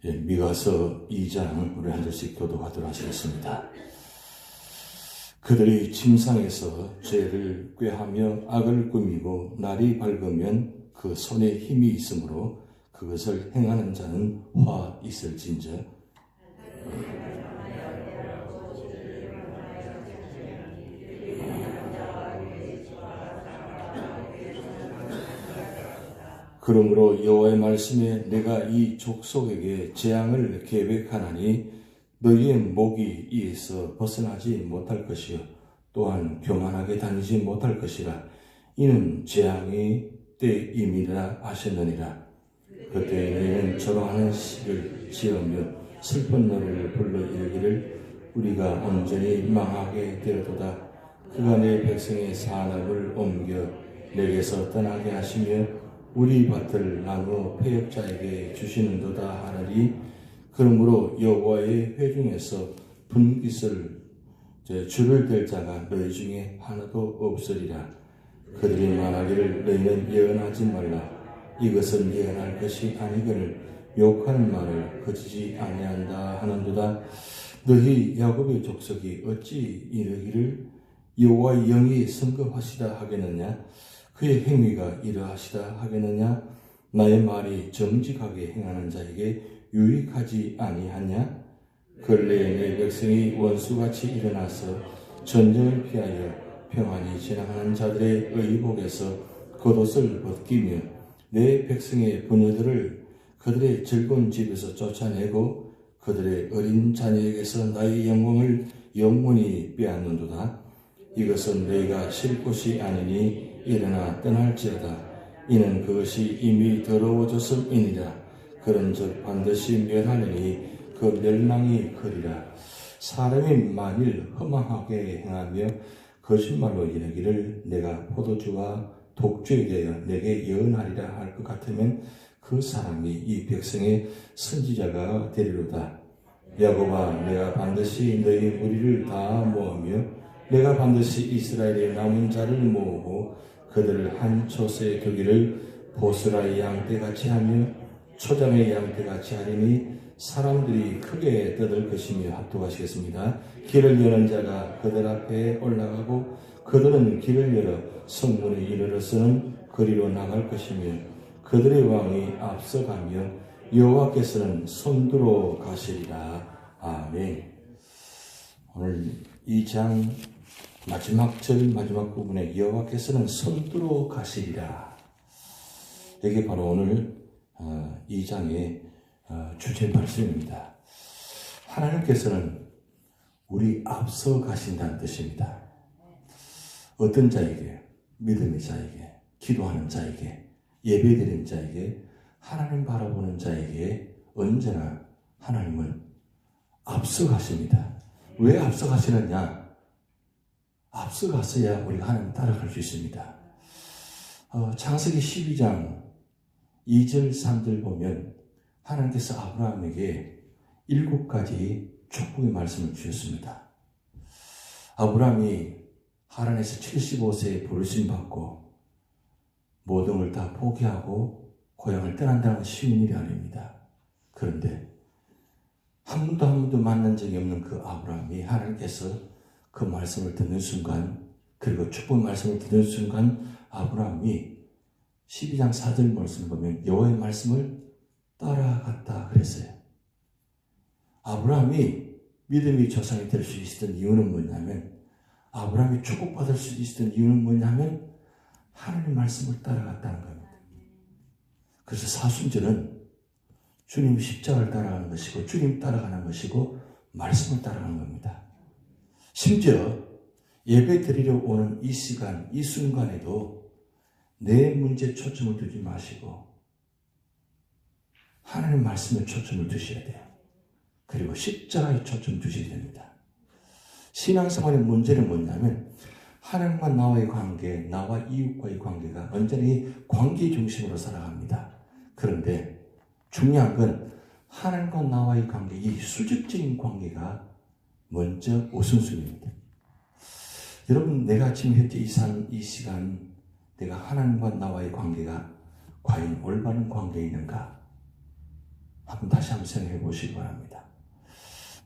미가서 2장 우리 한 절씩 교독하도록 하시겠습니다. 그들이 침상에서 죄를 꾀하며 악을 꾸미고 날이 밝으면 그 손에 힘이 있으므로 그것을 행하는 자는 화 있을진저. 그러므로 여호와의 말씀에 내가 이 족속에게 재앙을 계획하나니 너희의 목이 이에서 벗어나지 못할 것이요 또한 교만하게 다니지 못할 것이라. 이는 재앙이 때임이라 하셨느니라. 그때 너희는 절호하는 시를 지으며 슬픈 노래를 불러 이르기를 우리가 온전히 망하게 되었도다. 그가 내 백성의 산업을 옮겨 내게서 떠나게 하시며 우리 밭을 나누어 패역자에게 주시는도다 하느니 그러므로 여호와의 회중에서 분깃을 줄을 댈 자가 너희 중에 하나도 없으리라. 그들이 말하기를 너희는 예언하지 말라. 이것은 예언할 것이 아니거늘 욕하는 말을 거치지 아니한다 하는도다. 너희 야곱의 족속이 어찌 이르기를 여호와의 영이 성급하시다 하겠느냐? 그의 행위가 이러하시다 하겠느냐? 나의 말이 정직하게 행하는 자에게 유익하지 아니하냐? 근래에 내 백성이 원수같이 일어나서 전쟁을 피하여 평안히 지나가는 자들의 의복에서 겉옷을 벗기며 내 백성의 부녀들을 그들의 즐거운 집에서 쫓아내고 그들의 어린 자녀에게서 나의 영광을 영원히 빼앗는도다. 이것은 너희가 쉴 곳이 아니니 일어나 떠날지어다. 이는 그것이 이미 더러워졌음이니라. 그런즉 반드시 멸하느니 그 멸망이 그리라. 사람이 만일 허망하게 행하며 거짓말로 이르기를 내가 포도주와 독주에 대하여 내게 예언하리라 할 것 같으면 그 사람이 이 백성의 선지자가 되리로다. 야곱아, 내가 반드시 너희 무리를 다 모으며 내가 반드시 이스라엘의 남은 자를 모으고 그들을 한 촛에 두기를 보스라의 양떼같이 하며 초장의 양떼같이 하리니 사람들이 크게 떠들 것이며 합독하시겠습니다. 길을 여는 자가 그들 앞에 올라가고 그들은 길을 열어 성문에 이르러서는 거리로 나갈 것이며 그들의 왕이 앞서가며 여호와께서는 손들어 가시리라. 아멘. 오늘 이 장 마지막 부분에 여호와께서는 손들어 가시리라. 이게 바로 오늘 이 장의 주제 말씀입니다. 하나님께서는 우리 앞서 가신다는 뜻입니다. 어떤 자에게, 믿음의 자에게, 기도하는 자에게, 예배드리는 자에게, 하나님 바라보는 자에게 언제나 하나님은 앞서 가십니다. 왜 앞서 가시느냐? 앞서 갔어야 우리가 하나님 따라갈 수 있습니다. 창세기 12장 2절 3절 보면 하나님께서 아브라함에게 7가지 축복의 말씀을 주셨습니다. 아브라함이 하란에서 75세에 부르심 받고 모든 걸 다 포기하고 고향을 떠난다는 건 쉬운 일이 아닙니다. 그런데 한 번도 만난 적이 없는 그 아브라함이 하나님께서 그 말씀을 듣는 순간, 그리고 축복 말씀을 듣는 순간 아브라함이 12장 4절 말씀을 보면 여호와의 말씀을 따라갔다 그랬어요. 아브라함이 믿음의 조상이 될 수 있었던 이유는 뭐냐면, 아브라함이 축복받을 수 있었던 이유는 뭐냐면 하나님의 말씀을 따라갔다는 겁니다. 그래서 사순절은 주님 십자가를 따라가는 것이고 주님 따라가는 것이고 말씀을 따라가는 겁니다. 심지어 예배 드리러 오는 이 시간, 이 순간에도 내 문제에 초점을 두지 마시고 하나님 말씀에 초점을 두셔야 돼요. 그리고 십자가에 초점 두셔야 됩니다. 신앙생활의 문제는 뭐냐면 하나님과 나와의 관계, 나와 이웃과의 관계가 언제나 이 관계 중심으로 살아갑니다. 그런데 중요한 건 하나님과 나와의 관계, 이 수직적인 관계가 먼저 우선순위입니다. 여러분, 내가 지금 현재 이 시간 내가 하나님과 나와의 관계가 과연 올바른 관계에 있는가? 다시 한번 생각해 보시기 바랍니다.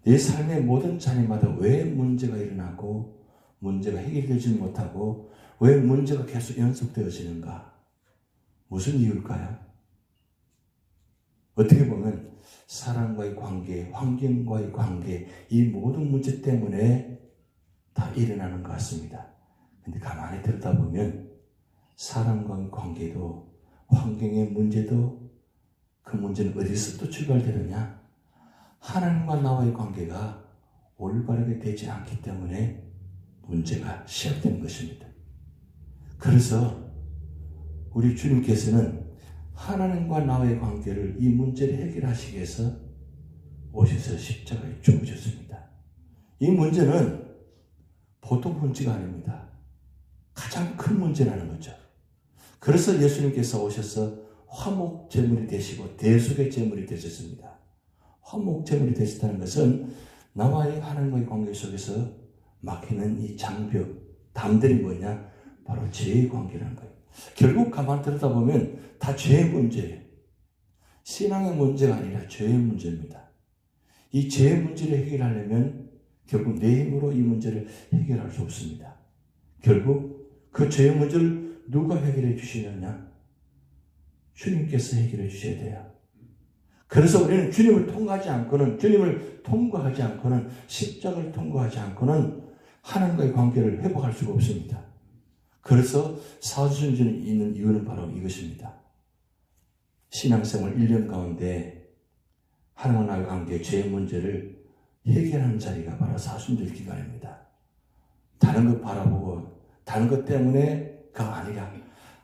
내 삶의 모든 자리마다 왜 문제가 일어나고 문제가 해결되지 못하고 왜 문제가 계속 연속되어지는가? 무슨 이유일까요? 어떻게 보면 사람과의 관계, 환경과의 관계, 이 모든 문제 때문에 다 일어나는 것 같습니다. 근데 가만히 들여다보면 사람과의 관계도 환경의 문제도 그 문제는 어디서부터 출발되느냐? 하나님과 나와의 관계가 올바르게 되지 않기 때문에 문제가 시작되는 것입니다. 그래서 우리 주님께서는 하나님과 나와의 관계를 이 문제를 해결하시기 위해서 오셔서 십자가에 죽으셨습니다. 이 문제는 보통 문제가 아닙니다. 가장 큰 문제라는 거죠. 그래서 예수님께서 오셔서 화목 제물이 되시고 대속의 제물이 되셨습니다. 화목 제물이 되셨다는 것은 나와의 하나님과의 관계 속에서 막히는 이 장벽, 담들이 뭐냐? 바로 죄의 관계라는 거예요. 결국 가만 들여다보면 다 죄의 문제예요. 신앙의 문제가 아니라 죄의 문제입니다. 이 죄의 문제를 해결하려면 결국 내 힘으로 이 문제를 해결할 수 없습니다. 결국 그 죄의 문제를 누가 해결해 주시느냐? 주님께서 해결해 주셔야 돼요. 그래서 우리는 주님을 통과하지 않고는, 주님을 통과하지 않고는, 십자가를 통과하지 않고는 하나님과의 관계를 회복할 수가 없습니다. 그래서 사도신경이 있는 이유는 바로 이것입니다. 신앙생활 1년 가운데 하나님과 나의 관계, 죄의 문제를 해결하는 자리가 바로 사순절 기간입니다. 다른 것 바라보고 다른 것 때문에가 아니라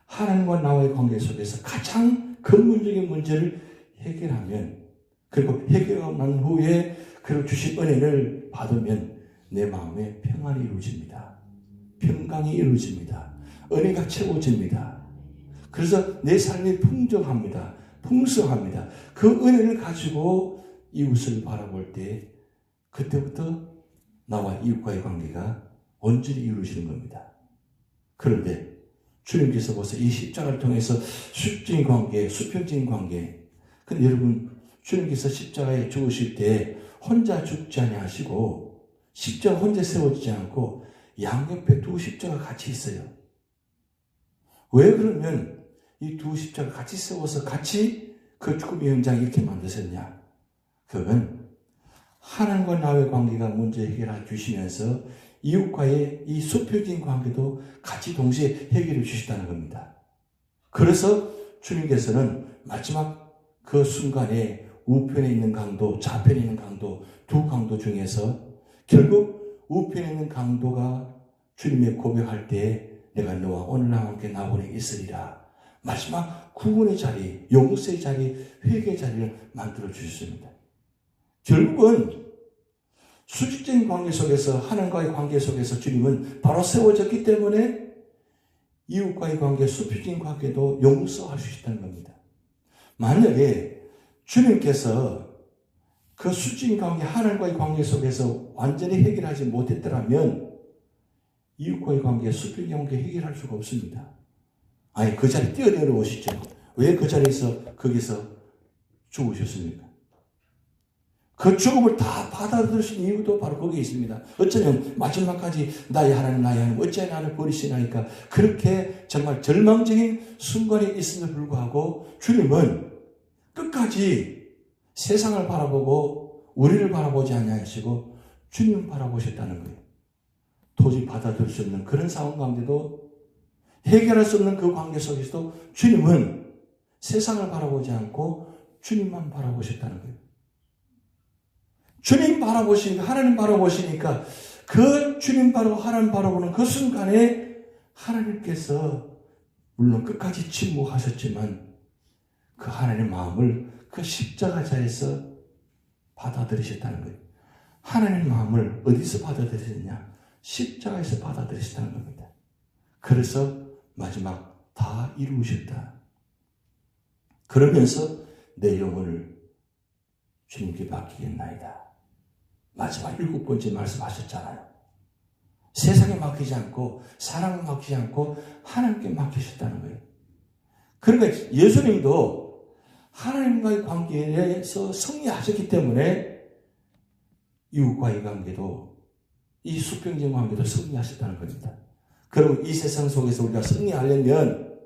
하나님과 나와의 관계 속에서 가장 근본적인 문제를 해결하면, 그리고 해결하고 난 후에 그리고 주신 은혜를 받으면 내 마음에 평안이 이루어집니다. 평강이 이루어집니다. 은혜가 채워집니다. 그래서 내 삶이 풍성합니다. 풍성합니다. 그 은혜를 가지고 이웃을 바라볼 때 그때부터 나와 이웃과의 관계가 온전히 이루어지는 겁니다. 그런데 주님께서 벌써 이 십자가를 통해서 수적인 관계, 수평적인 관계. 근데 여러분, 주님께서 십자가에 죽으실 때 혼자 죽지 아니하시고 십자가 혼자 세워지지 않고 양옆에 두 십자가 같이 있어요. 왜 그러면 이 두 십자가 같이 세워서 같이 그 죽음의 현장을 이렇게 만드셨냐? 그건 하나님과 나의 관계가 문제 해결해 주시면서 이웃과의 이 수평적인 관계도 같이 동시에 해결해 주시다는 겁니다. 그래서 주님께서는 마지막 그 순간에 우편에 있는 강도, 좌편에 있는 강도, 두 강도 중에서 결국 우편에 있는 강도가 주님의 고백할 때 내가 너와 오늘 함께 나보내 있으리라. 마지막 구원의 자리, 용서의 자리, 회개의 자리를 만들어 주셨습니다. 결국은 수직적인 관계 속에서, 하나님과의 관계 속에서 주님은 바로 세워졌기 때문에 이웃과의 관계, 수평적인 관계도 용서할 수 있다는 겁니다. 만약에 주님께서 그 수직적인 관계, 하나님과의 관계 속에서 완전히 해결하지 못했더라면 이웃과의 관계, 수평적인 관계 해결할 수가 없습니다. 아니, 그 자리 뛰어내려오시죠. 왜 그 자리에서, 거기서 죽으셨습니까? 그 죽음을 다 받아들이신 이유도 바로 거기에 있습니다. 어쩌면 마지막까지 나의 하나님, 나의 하나님, 어찌 나를 버리시나니까 그렇게 정말 절망적인 순간이 있음에도 불구하고 주님은 끝까지 세상을 바라보고 우리를 바라보지 아니하시고 주님을 바라보셨다는 거예요. 도저히 받아들일 수 없는 그런 상황 가운데도, 해결할 수 없는 그 관계 속에서도 주님은 세상을 바라보지 않고 주님만 바라보셨다는 거예요. 주님 바라보시니까, 하나님 바라보시니까 그 주님 바라보고 하나님 바라보는 그 순간에 하나님께서 물론 끝까지 침묵하셨지만 그 하나님의 마음을 그 십자가자에서 받아들이셨다는 거예요. 하나님의 마음을 어디서 받아들이셨냐? 십자가에서 받아들이셨다는 겁니다. 그래서 마지막 다 이루셨다. 그러면서 내 영혼을 주님께 맡기겠나이다. 마지막 7번째 말씀하셨잖아요. 세상에 맡기지 않고 사람에 맡기지 않고 하나님께 맡기셨다는 거예요. 그러니까 예수님도 하나님과의 관계에서 승리하셨기 때문에 이웃과의 관계도, 이 수평적 관계도 승리하셨다는 겁니다. 그럼 이 세상 속에서 우리가 승리하려면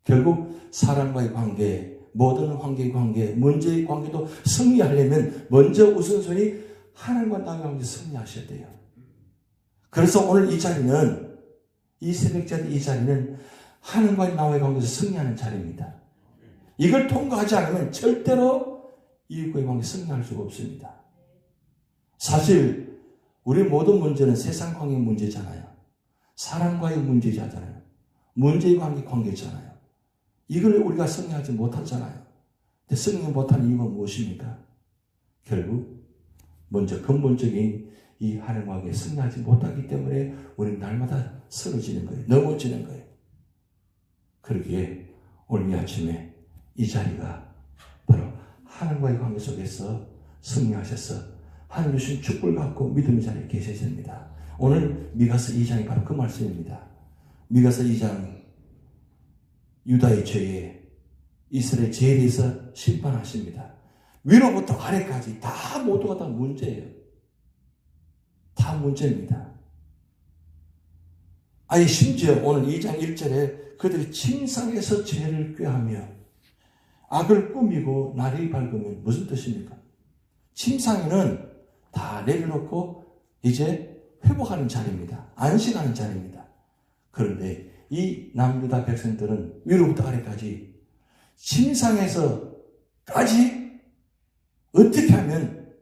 결국 사람과의 관계, 모든 관계의 관계, 문제의 관계도 승리하려면 먼저 우선순위 하나님과 나의 관계 승리하셔야 돼요. 그래서 오늘 이 자리는, 이 새벽자리 이 자리는 하나님과 나의 관계에서 승리하는 자리입니다. 이걸 통과하지 않으면 절대로 이웃과의 관계 승리할 수가 없습니다. 사실 우리 모든 문제는 세상 관계 문제잖아요. 사람과의 문제잖아요. 문제의 관계잖아요. 이걸 우리가 승리하지 못하잖아요. 근데 승리 못하는 이유가 무엇입니까? 결국 먼저 근본적인 이 하나님과 관계에 승리하지 못하기 때문에 우리는 날마다 쓰러지는 거예요. 넘어지는 거예요. 그러기에 오늘 이 아침에 이 자리가 바로 하나님과의 관계 속에서 승리하셔서 하나님 주신 축복을 갖고 믿음의 자리에 계셔야 됩니다. 오늘 미가서 2장이 바로 그 말씀입니다. 미가서 2장 유다의 죄에 이스라엘 죄에 대해서 심판하십니다. 위로부터 아래까지 다 모두가 다 문제예요. 다 문제입니다. 아니 심지어 오늘 2장 1절에 그들이 침상에서 죄를 꾀하며 악을 꾸미고 날이 밝으면 무슨 뜻입니까? 침상에는 다 내려놓고 이제 회복하는 자리입니다. 안식하는 자리입니다. 그런데 이 남유다 백성들은 위로부터 아래까지 침상에서까지 어떻게 하면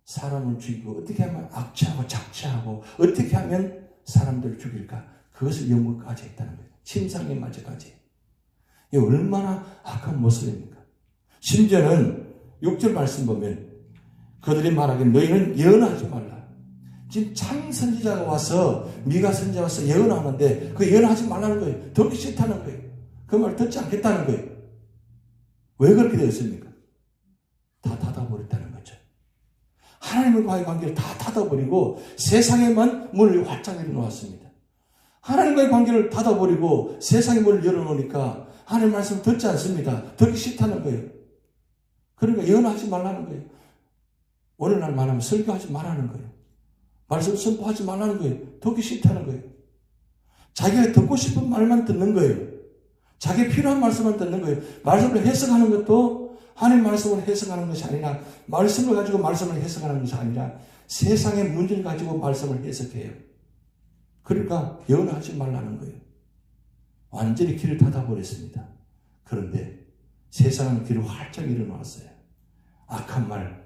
사람을 죽이고 어떻게 하면 악취하고 착취하고 어떻게 하면 사람들을 죽일까? 그것을 연구까지 했다는 거예요. 침상에 맞아까지. 이 얼마나 악한 모습입니까? 심지어는 6절 말씀 보면 그들이 말하기를 너희는 예언하지 말라. 지금 참 선지자가 와서 미가 선지자가 와서 예언하는데 그 예언하지 말라는 거예요. 듣기 싫다는 거예요. 그 말 듣지 않겠다는 거예요. 왜 그렇게 되었습니까? 다 닫아버렸다는 거죠. 하나님과의 관계를 다 닫아버리고 세상에만 문을 활짝 열어놓았습니다. 하나님과의 관계를 닫아버리고 세상의 문을 열어놓으니까 하나님 말씀을 듣지 않습니다. 듣기 싫다는 거예요. 그러니까 예언하지 말라는 거예요. 오늘날 말하면 설교하지 말라는 거예요. 말씀 선포하지 말라는 거예요. 듣기 싫다는 거예요. 자기가 듣고 싶은 말만 듣는 거예요. 자기가 필요한 말씀만 듣는 거예요. 말씀을 해석하는 것도 하나님 말씀을 해석하는 것이 아니라 말씀을 가지고 말씀을 해석하는 것이 아니라 세상의 문제를 가지고 말씀을 해석해요. 그러니까 예언하지 말라는 거예요. 완전히 길을 닫아버렸습니다. 그런데 세상은 길을 활짝 열어놓았어요. 악한 말,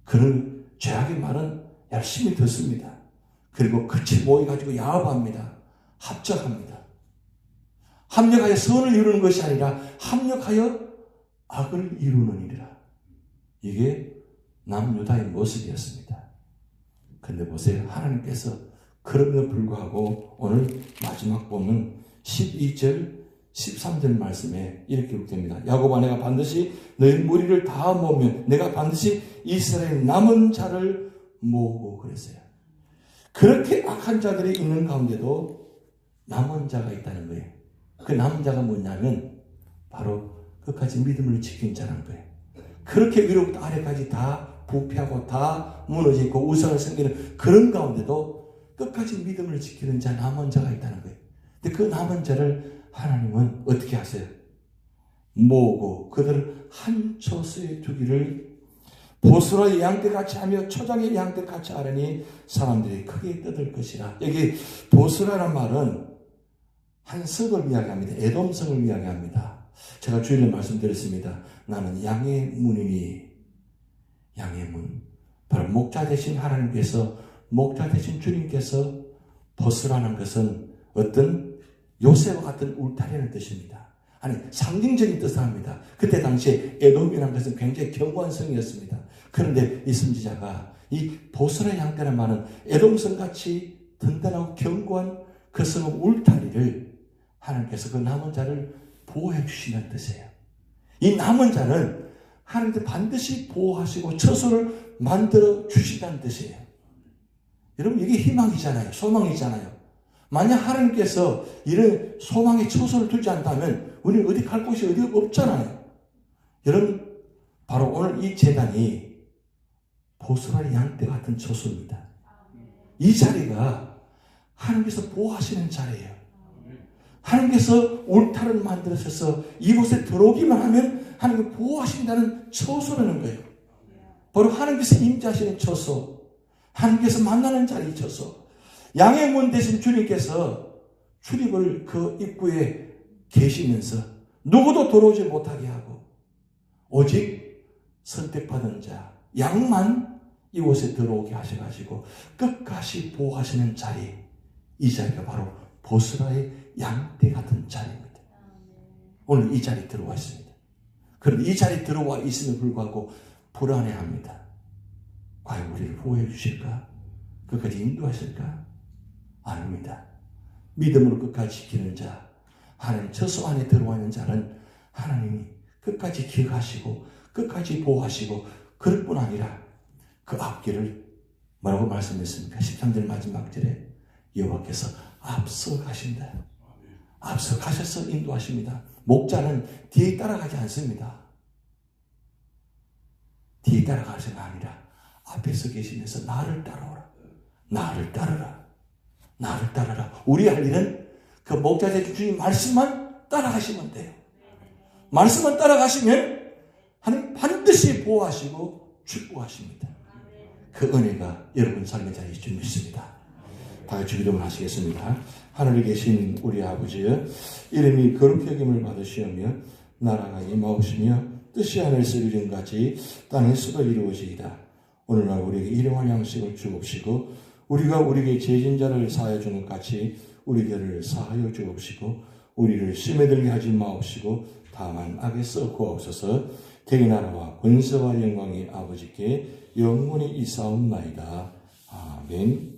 그런 죄악의 말은 열심히 듣습니다. 그리고 같이 모여가지고 야합합니다. 합작합니다. 합력하여 선을 이루는 것이 아니라 합력하여 악을 이루느니라. 이게 남유다의 모습이었습니다. 근데 보세요. 하나님께서 그럼에도 불구하고 오늘 마지막 보면 12절 13절 말씀에 이렇게 기록됩니다. 야곱아 내가 반드시 너희 무리를 다 모으면 내가 반드시 이스라엘 남은 자를 모으고 그랬어요. 그렇게 악한 자들이 있는 가운데도 남은 자가 있다는 거예요. 그 남은 자가 뭐냐면 바로 끝까지 믿음을 지킨 자라는 거예요. 그렇게 위로부터 아래까지 다 부패하고 다 무너지고 우상을 섬기는 그런 가운데도 끝까지 믿음을 지키는 자 남은 자가 있다는 거예요. 근데 그 남은 자를 하나님은 어떻게 하세요? 모으고 그들을 한 처소에 두기를 보스라의 양떼같이 하며 초장의 양떼같이 하려니 사람들이 크게 떠들 것이라. 여기 보스라는 말은 한 성을 이야기합니다. 에돔성을 이야기합니다. 제가 주일에 말씀드렸습니다. 나는 양의 문이니 양의 문. 바로 목자 되신 하나님께서 목자 되신 주님께서 보스라는 것은 어떤 요새와 같은 울타리라는 뜻입니다. 아니 상징적인 뜻을 합니다. 그때 당시에 에돔이라는 것은 굉장히 견고한 성이었습니다. 그런데 이 선지자가 이 보스라 양떼라는 말은 에돔성같이 든든하고 견고한 그 성의 울타리를 하나님께서 그 남은 자를 보호해 주신다는 뜻이에요. 이 남은 자는 하나님께 반드시 보호하시고 처소를 만들어 주신다는 뜻이에요. 여러분 이게 희망이잖아요. 소망이잖아요. 만약 하나님께서 이런 소망의 처소를 두지 않다면 우리는 어디 갈 곳이 어디 없잖아요. 여러분, 바로 오늘 이 제단이 보스라의 양떼 같은 처소입니다. 이 자리가 하나님께서 보호하시는 자리예요. 하나님께서 울타리를 만들어서 이곳에 들어오기만 하면 하나님이 보호하신다는 처소라는 거예요. 바로 하나님께서 임재하시는 처소, 하나님께서 만나는 자리 처소. 양의 문 대신 주님께서 출입을 그 입구에 계시면서 누구도 들어오지 못하게 하고 오직 선택받은 자, 양만 이곳에 들어오게 하셔가지고 끝까지 보호하시는 자리, 이 자리가 바로 보스라의 양떼 같은 자리입니다. 오늘 이 자리에 들어와 있습니다. 그런데 이 자리에 들어와 있음에 불구하고 불안해합니다. 과연 우리를 보호해 주실까? 끝까지 인도하실까? 아닙니다. 믿음으로 끝까지 지키는 자, 하나님 처소 안에 들어와 있는 자는 하나님이 끝까지 기억하시고 끝까지 보호하시고 그럴 뿐 아니라 그 앞길을 뭐라고 말씀했습니까? 13절 마지막 절에 여호와께서 앞서 가신다. 앞서 가셔서 인도하십니다. 목자는 뒤에 따라가지 않습니다. 뒤에 따라가서가 아니라 앞에서 계시면서 나를 따라오라. 나를 따르라. 나를 따르라. 우리 할 일은 그 목자 되신 주님 말씀만 따라가시면 돼요. 말씀만 따라가시면 하나님 반드시 보호하시고 축복하십니다. 그 은혜가 여러분 삶의 자리에 좀 있습니다. 다 같이 기도를 하시겠습니다. 하늘에 계신 우리 아버지여, 이름이 거룩히 여김을 받으시오며 나라가 임하오시며 뜻이 하늘에서 이루어진 같이 땅에서도 이루어지이다. 오늘날 우리에게 일용할 양식을 주옵시고 우리가 우리에게 죄진 자를 사하여 주는 것 같이 우리 죄를 사하여 주옵시고 우리를 시험에 들게 하지 마옵시고 다만 악에서 구하옵소서. 대의 나라와 권세와 영광이 아버지께 영원히 이사옵나이다. 아멘.